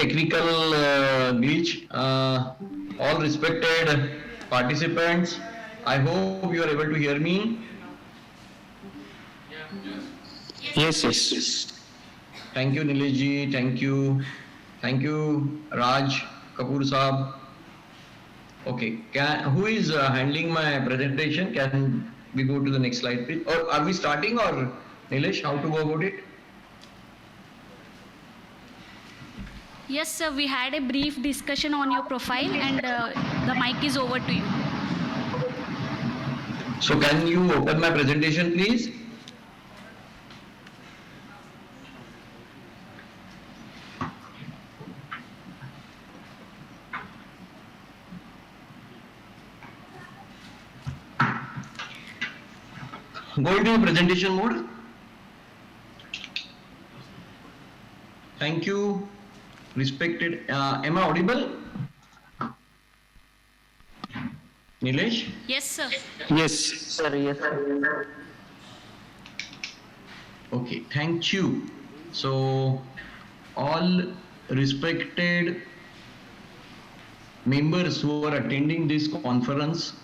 technical glitch. All respected participants, I hope you are able to hear me. Yes, yes. Thank you, Nilesh ji. Thank you, Raj Kapoor Saab. Okay, who is handling my presentation? Can we go to the next slide, please? Or are we starting, or Nilesh, how to go about it? Yes, sir. We had a brief discussion on your profile, and the mic is over to you. So can you open my presentation, please? Go into presentation mode. Thank you, respected. Am I audible? Nilesh? Yes, sir. Yes, sir. Yes, sir. Okay, thank you. So, all respected members who are attending this conference,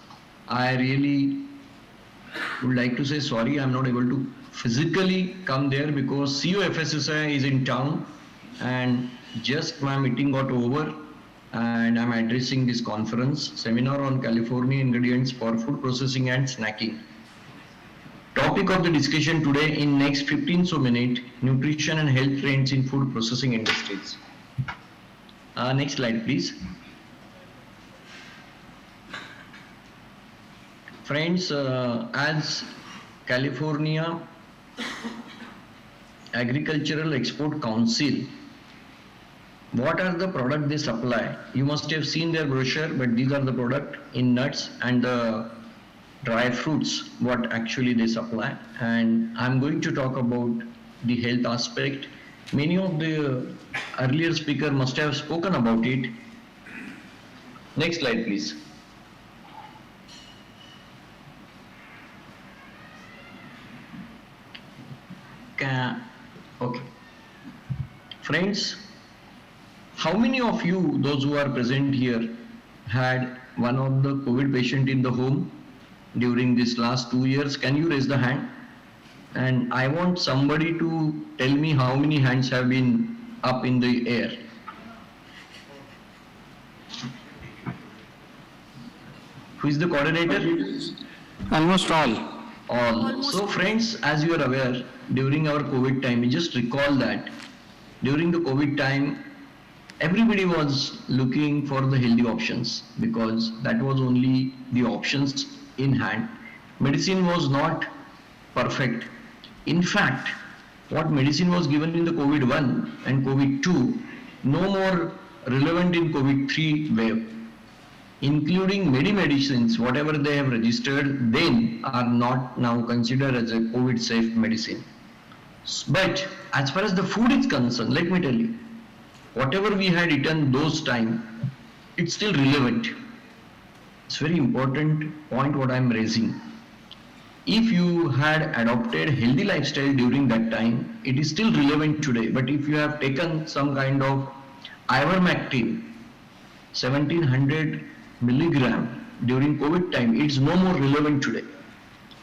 I really would like to say sorry, I'm not able to physically come there because COFSSI is in town and just my meeting got over and I'm addressing this conference seminar on California ingredients for food processing and snacking. Topic of the discussion today in next 15 minutes, nutrition and health trends in food processing industries. Next slide, please. Friends, as California Agricultural Export Council, what are the products they supply? You must have seen their brochure, but these are the products in nuts and the dry fruits, what actually they supply. And I'm going to talk about the health aspect. Many of the earlier speakers must have spoken about it. Next slide, please. Okay. Friends, how many of you, those who are present here, had one of the COVID patient in the home during this last 2 years? Can you raise the hand? And I want somebody to tell me how many hands have been up in the air. Who is the coordinator? Almost all. So friends, as you are aware, during our COVID time, we just recall that during the COVID time, everybody was looking for the healthy options because that was only the options in hand. Medicine was not perfect. In fact, what medicine was given in the COVID-1 and COVID-2, no more relevant in COVID-3 wave. Including many medicines, whatever they have registered then are not now considered as a COVID safe medicine. But as far as the food is concerned, let me tell you, whatever we had eaten those time, it's still relevant. It's very important point what I'm raising. If you had adopted healthy lifestyle during that time, it is still relevant today. But if you have taken some kind of ivermectin, 1700 milligram during COVID time, it's no more relevant today.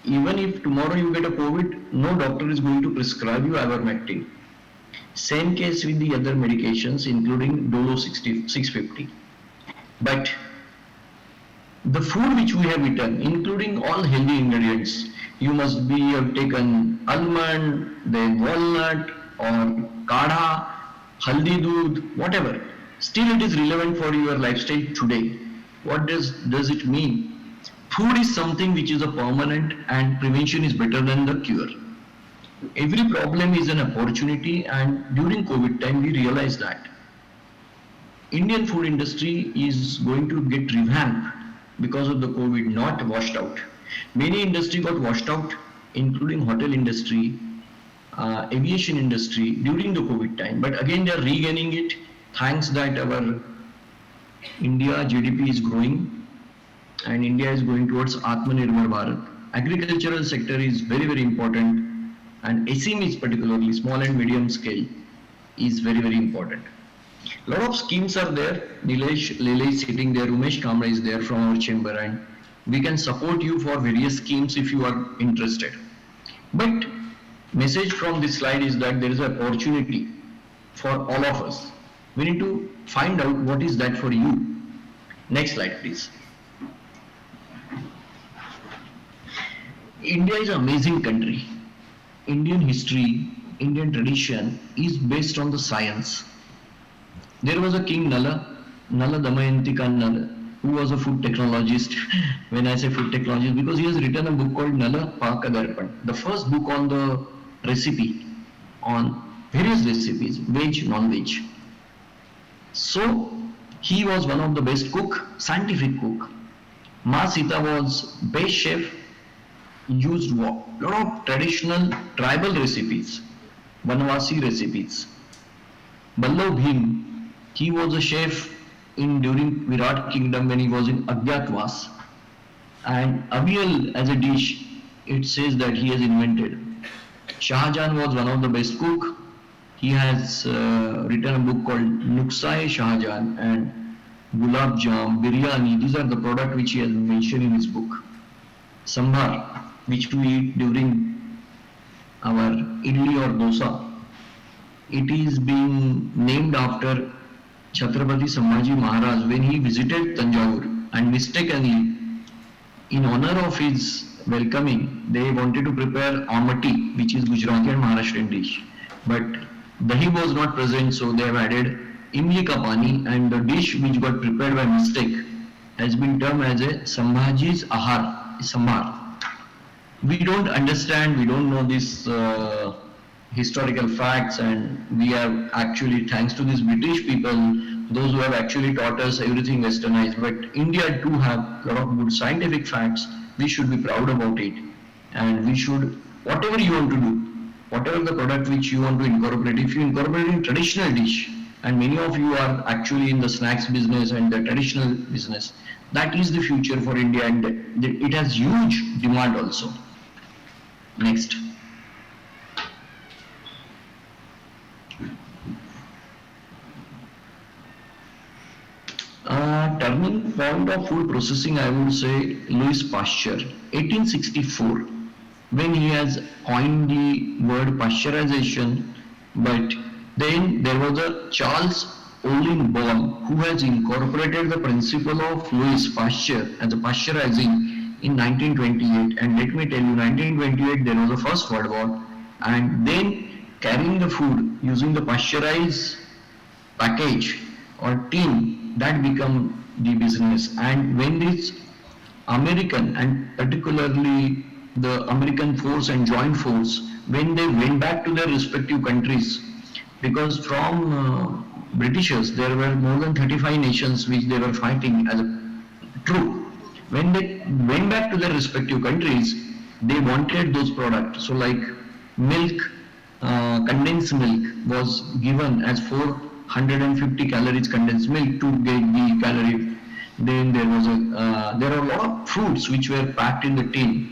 Even if tomorrow you get a COVID, no doctor is going to prescribe you ivermectin. Same case with the other medications, including Dolo 650. But the food which we have eaten, including all healthy ingredients, you must be have taken almond, then walnut, or kadha, haldi doodh, whatever. Still it is relevant for your lifestyle today. What does it mean? Food is something which is a permanent and prevention is better than the cure. Every problem is an opportunity, and during COVID time we realized that Indian food industry is going to get revamped because of the COVID, not washed out. Many industry got washed out, including hotel industry, aviation industry during the COVID time. But again, they are regaining it thanks that our India GDP is growing and India is going towards Atmanirbhar Bharat. Agricultural sector is very, very important, and SMEs particularly, small and medium scale, is very, very important. Lot of schemes are there. Lele is sitting there, Umesh Kamra is there from our chamber, and we can support you for various schemes if you are interested. But message from this slide is that there is an opportunity for all of us. We need to find out what is that for you. Next slide, please. India is an amazing country. Indian history, Indian tradition is based on the science. There was a king Nala Damayanti ka Nala, who was a food technologist. When I say food technologist, because he has written a book called Nala Pakadarpan, the first book on the recipe, on various recipes, veg, non-veg. So he was one of the best cook, scientific cook. Ma Sita was best chef, used a lot of traditional tribal recipes, Banwasi recipes. Ballav Bhim, he was a chef during Virat kingdom when he was in Agyatwas. And Avial as a dish, it says that he has invented. Shah Jahan was one of the best cook. He has written a book called Nuksai Shah Jahan and Gulab Jam, Biryani. These are the products which he has mentioned in his book. Sambar, which we eat during our idli or dosa. It is being named after Chhatrapati Sambhaji Maharaj when he visited Tanjore, and mistakenly, in honor of his welcoming, they wanted to prepare amati, which is Gujarati and Maharashtrian dish. But dahi was not present, so they have added imli ka pani, and the dish which got prepared by mistake has been termed as a Sambhaji's Ahar, Sambar. We don't understand, we don't know this historical facts, and we have actually, thanks to these British people, those who have actually taught us everything westernized. But India do have a lot of good scientific facts. We should be proud about it, and we should, whatever you want to do, whatever the product which you want to incorporate, if you incorporate in traditional dish, and many of you are actually in the snacks business and the traditional business, that is the future for India, and it has huge demand also. Next. Turning point of food processing, I would say Louis Pasteur, 1864, when he has coined the word pasteurization, but then there was a Charles Olin Baum who has incorporated the principle of Louis Pasteur as a pasteurizing in 1928, and let me tell you, 1928 there was the First World War, and then carrying the food using the pasteurized package or tin, that become the business. And when this American, and particularly the American force and joint force, when they went back to their respective countries, because from Britishers there were more than 35 nations which they were fighting as a troop. When they went back to their respective countries, they wanted those products. So like milk, condensed milk was given as 450 calories condensed milk to get the calorie. Then there was there are a lot of fruits which were packed in the tin.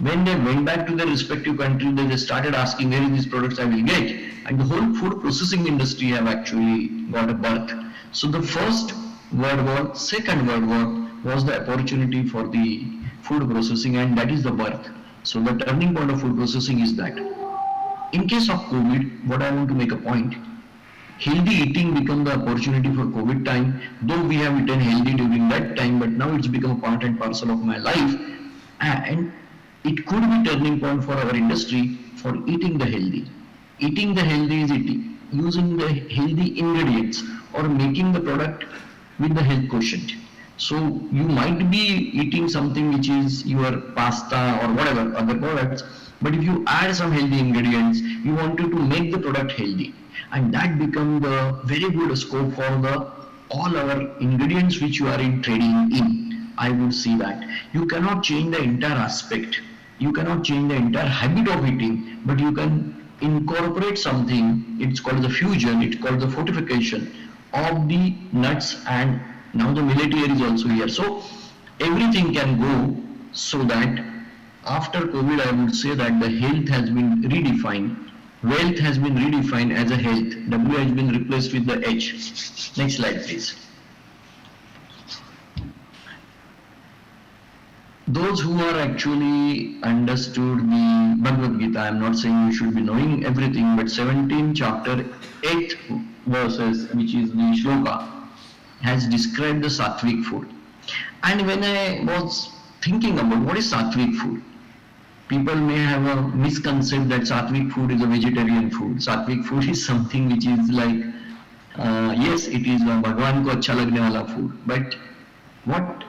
When they went back to their respective country, they started asking where is these products I will get, and the whole food processing industry have actually got a birth. So the First World War, Second World War was the opportunity for the food processing, and that is the birth. So the turning point of food processing is that. In case of COVID, what I want to make a point, healthy eating become the opportunity for COVID time, though we have eaten healthy during that time, but now it's become a part and parcel of my life, and it could be turning point for our industry for eating the healthy. Eating the healthy is eating, using the healthy ingredients or making the product with the health quotient. So you might be eating something which is your pasta or whatever other products, but if you add some healthy ingredients, you wanted to make the product healthy, and that become the very good scope for the all our ingredients which you are in trading in. I would see that you cannot change the entire aspect, you cannot change the entire habit of eating, but you can incorporate something. It's called the fusion, it's called the fortification of the nuts, and now the millet here is also here. So everything can go, so that after COVID I would say that the health has been redefined. Wealth has been redefined as a health. W has been replaced with the H. Next slide, please. Those who are actually understood the Bhagavad Gita, I am not saying you should be knowing everything, but 17 chapter 8th verses, which is the shloka, has described the sattvic food. And when I was thinking about what is sattvic food, people may have a misconception that sattvic food is a vegetarian food. Sattvic food is something which is like, yes, it is a Bhagwan ko acha lagne wala food, but what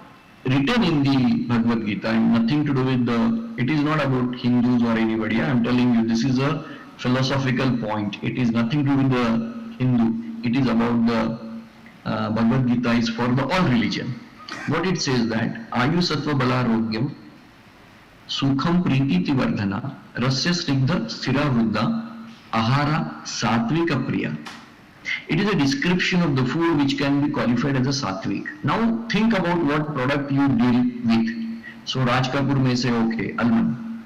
written in the Bhagavad Gita and nothing to do with it is not about Hindus or anybody. I am telling you, this is a philosophical point. It is nothing to do with the Hindu. It is about the Bhagavad Gita is for the all religion. What it says that Ayu Sattva Bala Rogyam Sukham Priti Vardhana Rasya Snigdha Sthira Vruddha Ahara Satvika Priya. It is a description of the food which can be qualified as a sattvic. Now think about what product you deal with. So Raj Kapoor may say, okay, almond.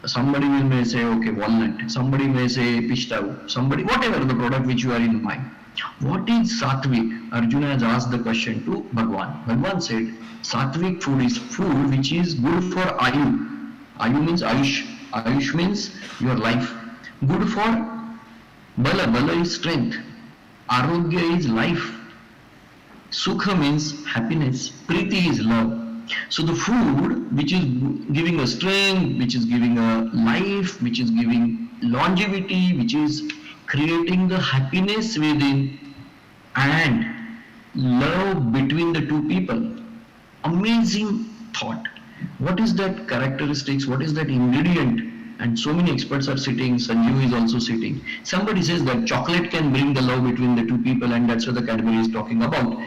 Somebody may say, okay, walnut. Somebody may say pistachio. Somebody, whatever the product which you are in mind. What is sattvic? Arjuna has asked the question to Bhagwan. Bhagwan said, sattvic food is food which is good for ayu. Ayu means ayush. Ayush means your life. Good for bala. Bala is strength. Arogya is life. Sukha means happiness. Priti is love. So the food which is giving a strength, which is giving a life, which is giving longevity, which is creating the happiness within and love between the two people. Amazing thought. What is that characteristics? What is that ingredient? And so many experts are sitting, Sanjeev is also sitting. Somebody says that chocolate can bring the love between the two people, and that's what the Cadbury is talking about.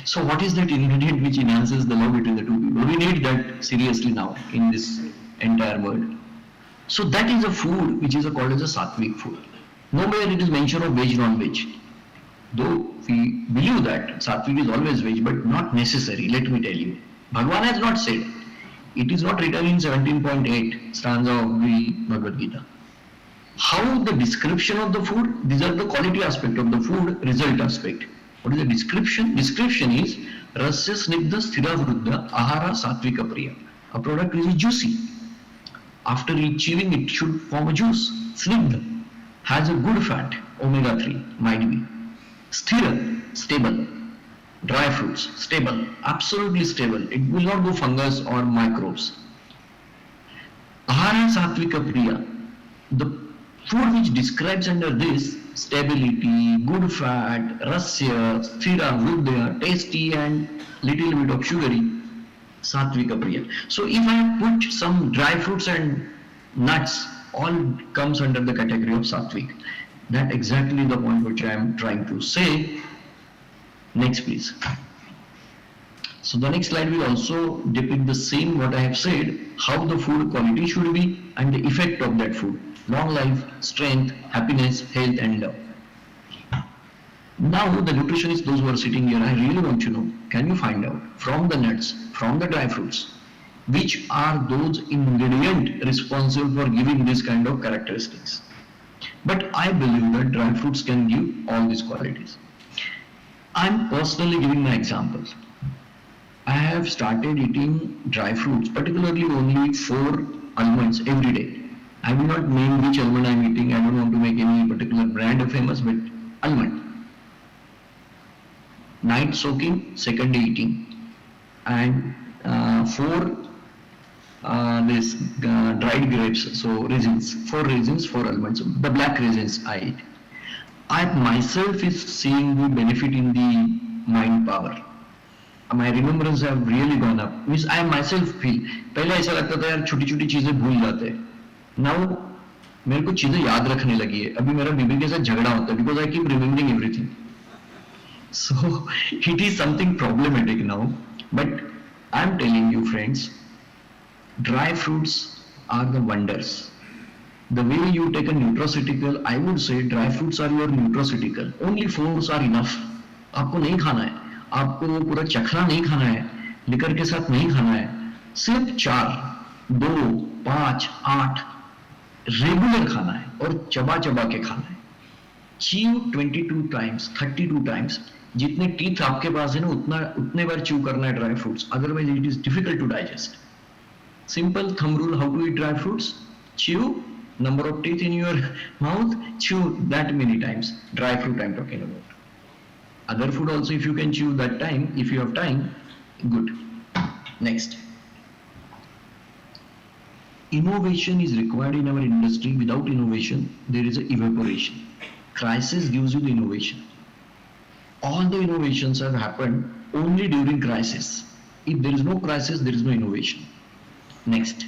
So what is that ingredient which enhances the love between the two people? We need that seriously now in this entire world. So that is a food which is called as a sattvic food. Nowhere it is mention of veg, non-veg. Though we believe that sattvic is always veg, but not necessary, let me tell you. Bhagwan has not said. It is not written in 17.8 stanza of the Bhagavad Gita. How the description of the food, these are the quality aspect of the food, result aspect. What is the description? Description is Rasya Snigdha Sthira Vruddha Ahara Satvika Priya. A product which is juicy. After chewing it should form a juice. Snigdha has a good fat, omega-3 might be. Sthira, stable. Dry fruits, stable, absolutely stable. It will not go fungus or microbes. Ahara Satvika Priya, the food which describes under this stability, good fat, rasya, sthira, vruddha, tasty and little bit of sugary, Satvika Priya. So if I put some dry fruits and nuts, all comes under the category of Satvik. That exactly the point which I am trying to say. Next please. So the next slide will also depict the same what I have said, how the food quality should be and the effect of that food. Long life, strength, happiness, health and love. Now the nutritionists, those who are sitting here, I really want to know, can you find out from the nuts, from the dry fruits, which are those ingredients responsible for giving this kind of characteristics? But I believe that dry fruits can give all these qualities. I'm personally giving my examples. I have started eating dry fruits, particularly only 4 almonds every day. I will not name which almond I'm eating. I don't want to make any particular brand famous, but almond. Night soaking, second day eating. And 4 dried grapes, so raisins, 4 raisins, 4 almonds. The black raisins I eat. I myself is seeing the benefit in the mind power. My remembrance have really gone up. Means I myself feel. पहले ऐसा लगता था यार छोटी-छोटी चीजें भूल जाते हैं. Now मेरे को चीजें याद रखने लगी है. अभी मेरा बीबी के साथ झगड़ा होता है because I keep remembering everything. So it is something problematic now. But I am telling you friends, dry fruits are the wonders. The way you take a nutraceutical, I would say dry fruits are your nutraceutical. Only 4 are enough. आपको नहीं खाना है, आपको पूरा चखना नहीं खाना है, लिकर के साथ नहीं खाना है. सिर्फ 4, 2, 5, 8 रेगुलर खाना है और चबा चबा के खाना है. Chew 22 times, 32 times. जितने टीथ आपके पास है ना उतने बार च्यू करना है dry fruits, otherwise it is difficult to digest. Simple thumb rule how to eat dry fruits: chew, number of teeth in your mouth, chew that many times. Dry fruit I'm talking about. Other food also, if you can chew that time, if you have time, good. Next, innovation is required in our industry. Without innovation there is a evaporation. Crisis gives you the innovation. All the innovations have happened only during crisis. If there is no crisis, there is no innovation. Next.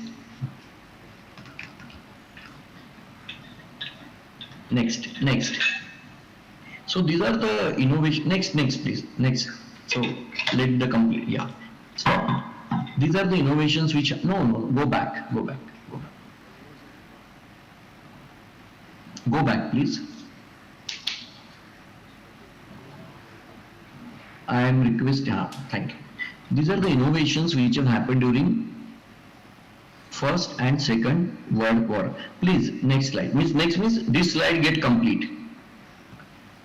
So these are the innovation. Next please. Next. So let the complete. Yeah. Stop. These are the innovations which no. Go back. Go back please. I am requesting. Thank you. These are the innovations which have happened during First and Second World War. Please, next slide. Next means this slide get complete.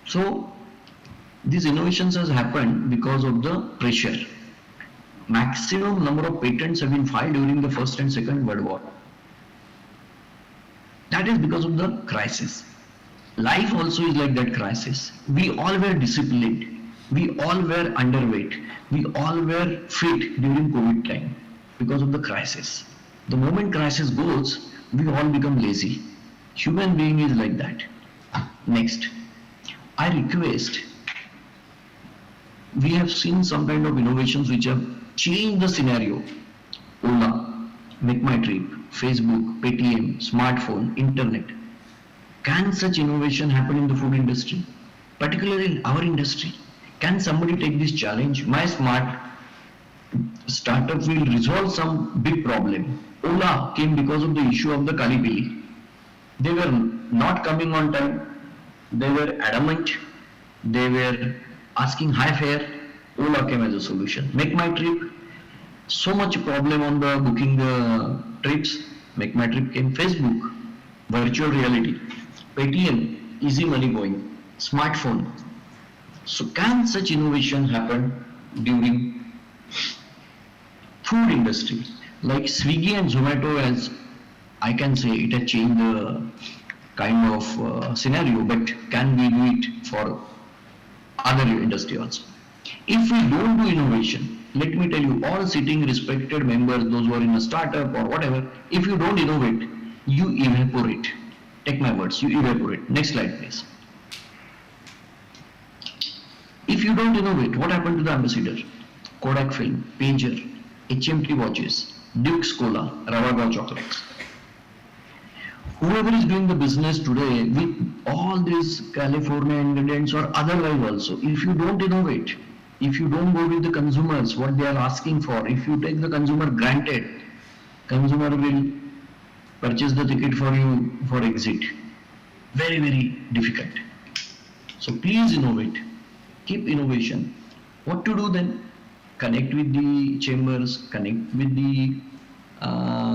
So these innovations has happened because of the pressure. Maximum number of patents have been filed during the First and Second World War. That is because of the crisis. Life also is like that crisis. We all were disciplined. We all were underweight. We all were fit during COVID time because of the crisis. The moment crisis goes, we all become lazy. Human being is like that. Next, I request, we have seen some kind of innovations which have changed the scenario. Ola, Make My Trip, Facebook, Paytm, smartphone, internet. Can such innovation happen in the food industry? Particularly in our industry? Can somebody take this challenge? My smart startup will resolve some big problem. Ola came because of the issue of the Kali Pili. They were not coming on time. They were adamant. They were asking high fare. Ola came as a solution. Make My Trip. So much problem on the booking the trips. Make My Trip came. Facebook, virtual reality. Paytm, easy money going. Smartphone. So can such innovation happen during food industry? Like Swiggy and Zomato, as I can say, it has changed the kind of scenario, but can we do it for other industry also? If we don't do innovation, let me tell you, all sitting respected members, those who are in a startup or whatever, if you don't innovate, you evaporate. Take my words, you evaporate. Next slide, please. If you don't innovate, what happened to the ambassador? Kodak film, pager, HMT watches, Duke's Cola, Ravaga chocolates. Whoever is doing the business today with all these California ingredients or otherwise also, if you don't innovate, if you don't go with the consumers, what they are asking for, if you take the consumer granted, consumer will purchase the ticket for you for exit. Very, very difficult. So please innovate. Keep innovation. What to do then? Connect with the chambers, connect with the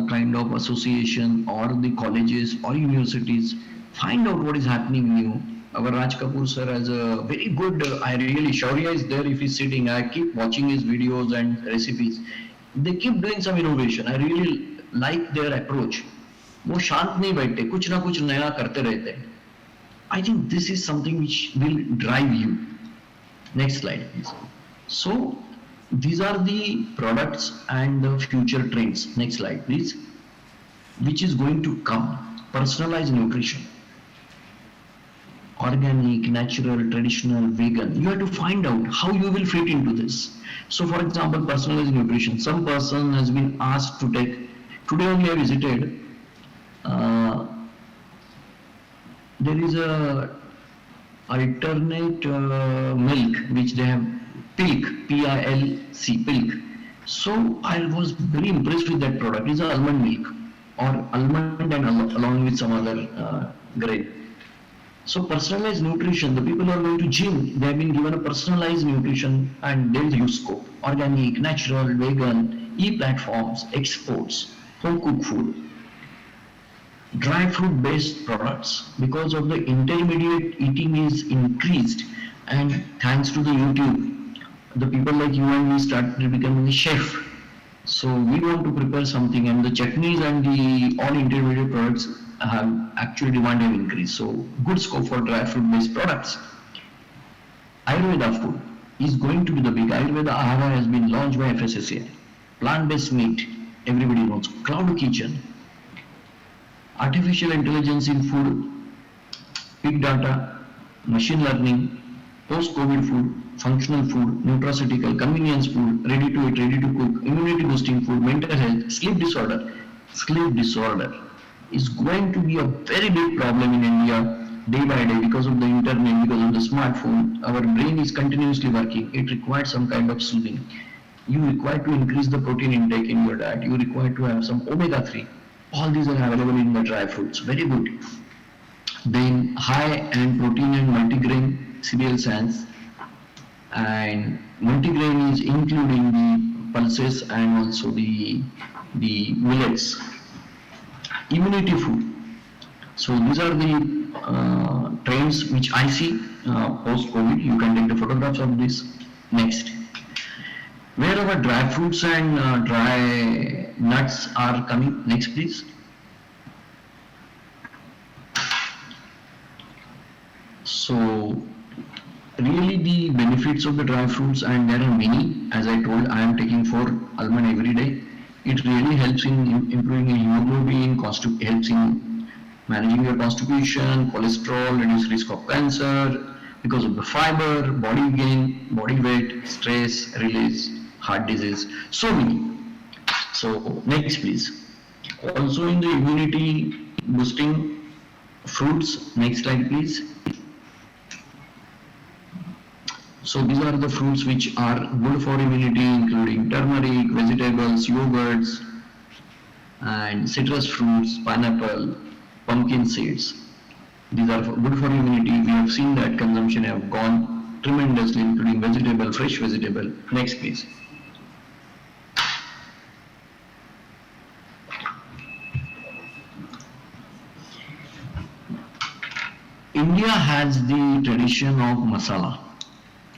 kind of association or the colleges or universities. Find out what is happening new. Our Raj Kapoor sir has a very good, I really, Shaurya is there if he's sitting, I keep watching his videos and recipes. They keep doing some innovation. I really like their approach. वो शांत नहीं बैठते, कुछ ना कुछ नया करते रहते हैं. I think this is something which will drive you. Next slide, please. So these are the products and the future trends. Next slide, please. Which is going to come. Personalized nutrition. Organic, natural, traditional, vegan. You have to find out how you will fit into this. So for example, personalized nutrition. Some person has been asked to take, today only I visited, there is a alternate milk which they have, Pilk, P-I-L-C, Pilk. So I was very impressed with that product. It's almond milk or almond and along with some other grain. So personalized nutrition, the people who are going to gym, they have been given a personalized nutrition and they will use scope. Organic, natural, vegan, e-platforms, exports, home cooked food. dry fruit based products, because of the intermediate eating is increased, and thanks to the YouTube, the people like you and me started becoming a chef. So we want to prepare something, and the chutneys and the all intermediate products have actually demand have increased. So good scope for dry fruit based products. Ayurveda food is going to be the big. Ayurveda Ahara has been launched by FSSAI. Plant-based meat, everybody knows. Cloud kitchen, artificial intelligence in food, big data, machine learning, post-COVID food, functional food, nutraceutical, convenience food, ready to eat, ready to cook, immunity boosting food, mental health, sleep disorder. Sleep disorder is going to be a very big problem in India day by day because of the internet, because of the smartphone. Our brain is continuously working. It requires some kind of soothing. You require to increase the protein intake in your diet. You require to have some omega-3. All these are available in the dry fruits. Very good. Then high and protein and multigrain cereal sands, and multigrain is including the pulses and also the millets. Immunity food. So these are the trends which I see post-COVID. You can take the photographs of this. Next, where our dry fruits and dry nuts are coming. Next, please. So really the benefits of the dry fruits, and there are many. As I told, I am taking 4 almond every day. It really helps in improving your hemoglobin, helps in managing your constipation, cholesterol, reduce risk of cancer because of the fiber, body gain, body weight, stress, release, heart disease, so many. So next please. Also in the immunity boosting fruits, next slide please. So these are the fruits which are good for immunity, including turmeric, vegetables, yogurts, and citrus fruits, pineapple, pumpkin seeds. These are good for immunity. We have seen that consumption have gone tremendously, including vegetable, fresh vegetable. Next please. India has the tradition of masala,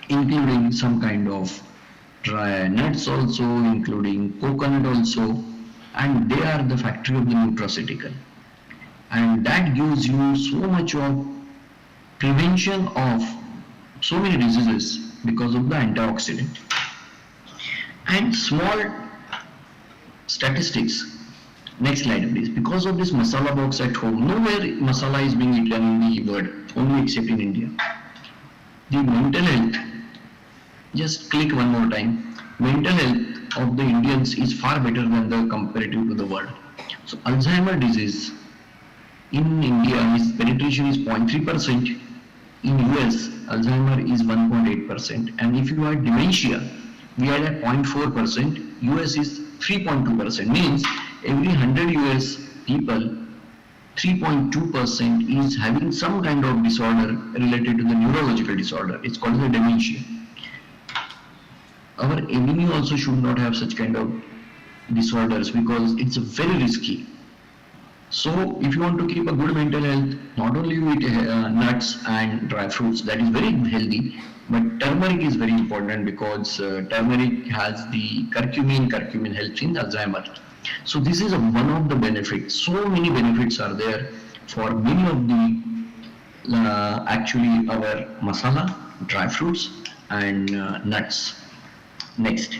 including some kind of dry nuts also, including coconut also, and they are the factory of the nutraceutical. And that gives you so much of prevention of so many diseases because of the antioxidant. And small statistics. Next slide please. Because of this masala box at home, nowhere masala is being eaten in the world, only except in India. The mental health, just click one more time. Mental health of the Indians is far better than the comparative to the world. So Alzheimer disease in India, its penetration is 0.3%. In US, Alzheimer is 1.8%. And if you have dementia, we are at 0.4%. US is 3.2%. Means every 100 US people, 3.2% is having some kind of disorder related to the neurological disorder. It's called the dementia. Our enemy also should not have such kind of disorders because it's very risky. So if you want to keep a good mental health, not only you eat nuts and dry fruits, that is very healthy, but turmeric is very important because turmeric has the curcumin. Curcumin helps in Alzheimer. So this is one of the benefits. So many benefits are there for many of the actually our masala, dry fruits and nuts. Next.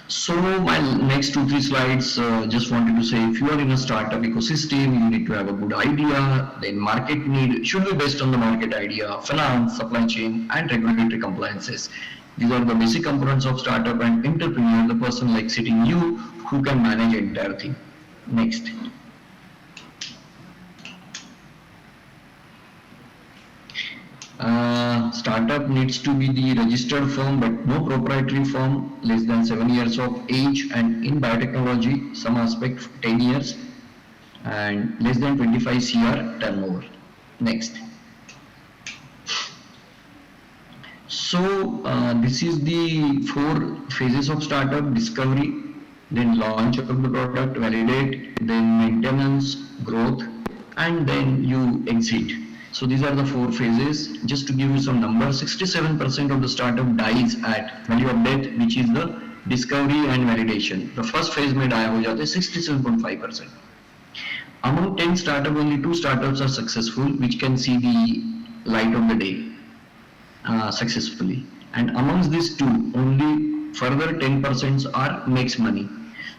So my next 2-3 slides, just wanted to say, if you are in a startup ecosystem, you need to have a good idea, then market need should be based on the market idea, finance, supply chain and regulatory compliances. These are the basic components of startup, and entrepreneur, the person like sitting you who can manage entire thing. Next. Startup needs to be the registered firm, but no proprietary firm, less than 7 years of age, and in biotechnology, some aspect 10 years, and less than 25 CR turnover. Next. So this is the 4 phases of startup: discovery, then launch of the product, validate, then maintenance, growth, and then you exit. So these are the 4 phases. Just to give you some numbers, 67% of the startup dies at value of death, which is the discovery and validation. The first phase में die हो जाते 67.5%. Among 10 startups, only 2 startups are successful, which can see the light of the day successfully. And amongst these 2, only further 10% are makes money.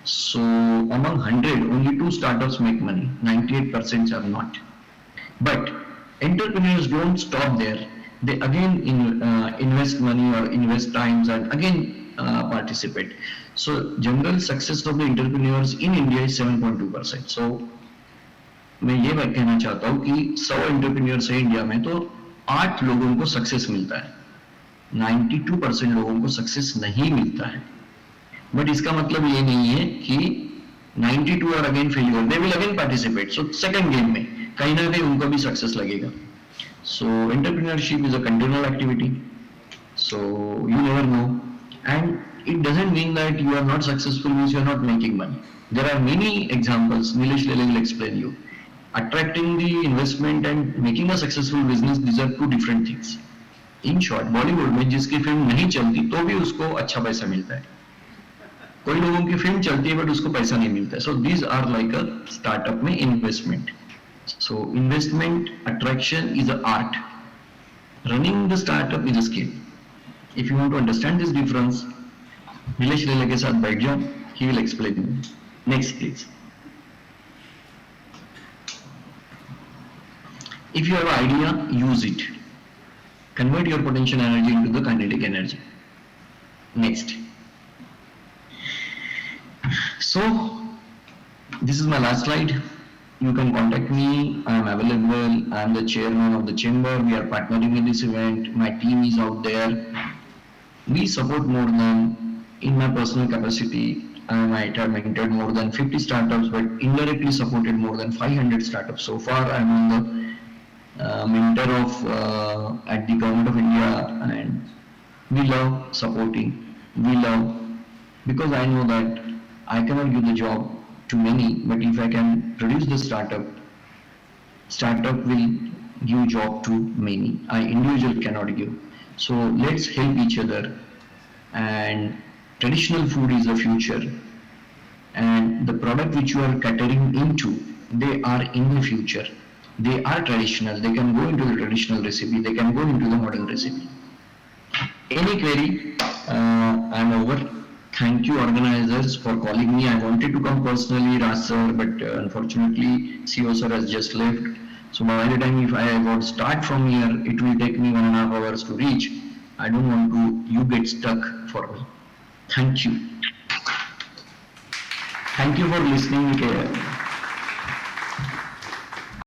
So among 100, only 2 startups make money. 98% are not. But entrepreneurs don't stop there. They again invest money or invest times and again participate. So general success of the entrepreneurs in India is 7.2%. So मैं ये बात कहना चाहता हूँ कि 100 entrepreneurs है India में तो 8 लोगों को सक्सेस मिलता है, 92% लोगों को सक्सेस नहीं मिलता है. बट इसका मतलब ये नहीं है कि 92 are again failure, they will again participate. So second game में कहीं ना कहीं उनको भी सक्सेस लगेगा. So entrepreneurship is a continual activity, so you never know, and it doesn't mean that you are not successful means you are not making money. There are many examples. Nilesh Lele will explain you. Attracting the investment and making a successful business, these are 2 different things. In short, Bollywood में जिसकी film नहीं चलती तो भी उसको अच्छा पैसा मिलता है. कोई लोगों की फिल्म चलती है बट उसको पैसा नहीं मिलता है. So these are like a startup में investment. So investment attraction is a art, running the startup is a skill. If you want to understand this difference, Nilesh Lele के साथ बैठ जाओ, he will explain. Next please. If you have an idea, use it. Convert your potential energy into the kinetic energy. Next. So, this is my last slide. You can contact me. I am available. I am the chairman of the chamber. We are partnering in this event. My team is out there. We support more than, in my personal capacity, I might have mentored more than 50 startups, but indirectly supported more than 500 startups. So far, I am on the mentor of at the government of India, and we love supporting. We love, because I know that I cannot give the job to many, but if I can produce the startup will give job to many. I individual cannot give. So let's help each other. And traditional food is the future, and the product which you are catering into, they are in the future. They are traditional. They can go into the traditional recipe. They can go into the modern recipe. Any query? I'm over. Thank you organizers for calling me. I wanted to come personally, Raj sir, but unfortunately CEO sir has just left. So by the time if I got start from here, it will take me 1.5 hours to reach. I don't want to you get stuck for me. Thank you. Thank you for listening.